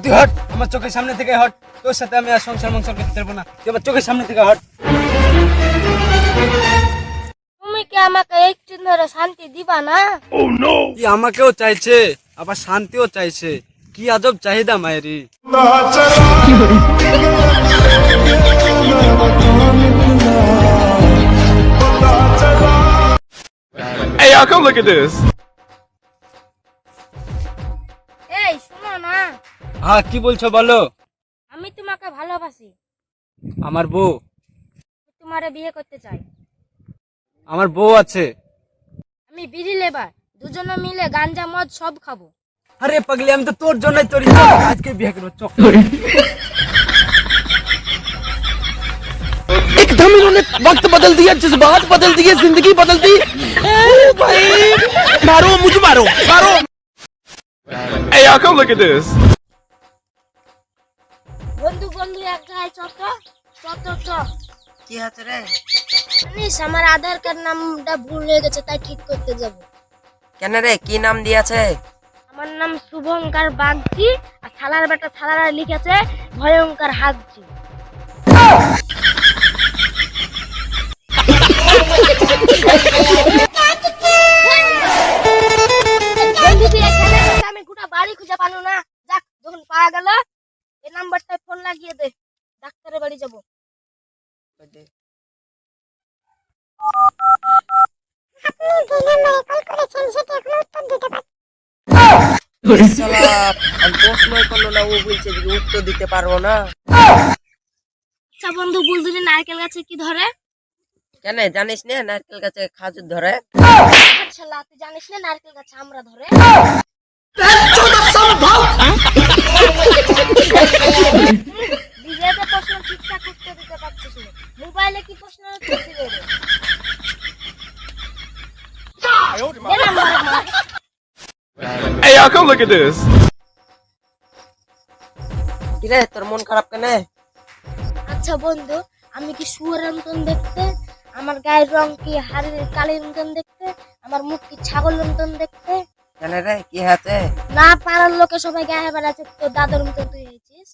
তুই হট, আমার চোখের সামনে থেকে হট। তোর সাথে আমি আর সংসার করতে পারবো না। তুই আমার চোখের সামনে থেকে হট। তুমি কি আমাকে একটু ধরে শান্তি দিবা না? কি আমাকেও চাইছে, আবার শান্তিও চাইছে। কি আজব চাহিদা মায়েরি। Hey, y'all, come look at this. এই শোনো না, হ্যাঁ, কি বলছো বলো। আমি তোমাকে ভালোবাসি। আমার বউ, তোমারে বিয়ে করতে চাই। আমার বউ আছে। আমি বিড়ি লেবার, দুজনে মিলে গাঞ্জা মদ সব খাবো। আরে পাগলি, আমি তো তোর জন্যই তোর আজকে বিয়ে করবো। চক एकदम इन्होंने वक्त बदल दिया, जज्बात बदल दिए, जिंदगी बदल दी। भाई मारो, मुझे मारो, मारो। Hey, y'all, come look at this. বন্ধু বন্ধু এক জায়গায় চ। কি হচ্ছে রে? জানিস আমার আধার কার্ড নামটা ভুল হয়ে গেছে, তাই ঠিক করতে যাব। কেন রে, কি নাম দিয়েছে? আমার নাম শুভঙ্কর বাগচি, আর থালার বেটা থালারা লিখেছে ভয়ঙ্কর হাগচি। আমি গোটা বাড়ি খুঁজে পানো না। যাক, যখন পাওয়া গেল এই নাম্বারটায় ফোন লাগিয়ে দে, ডাক্তারের বাড়ি যাব। শালা, আমি প্রশ্নই করলো না, ও বলছে যে উত্তর দিতে পারবো না। আচ্ছা বন্ধু, বুলদুরি নারকেল গাছে কি ধরে? কেন জানিস না নারকেল গাছে খাজুর ধরে? শালা, তুই জানিস না নারকেল গাছে আমরা ধরে? নিজেতে প্রশ্ন ঠিকঠাক উত্তর দিতে পারছিস না, মোবাইলে কি প্রশ্ন উত্তর দিবে রে? দে নাম্বার মার। Hey, y'all, come look at this. কি রে, তোর মন খারাপ কেন? আচ্ছা বন্ধু, আমি কি শুয়োরের মতন দেখতে? আমার গায়ের রং কি হাড়ের কালির মতন দেখতে? আমার মুখ কি ছাগলের মতন দেখতে? কেন রে, কি হয়েছে? না পাড়ার লোকে সবাই গায়ে বেড়াচ্ছে, তোর দাদুর মতন তুই হয়েছিস।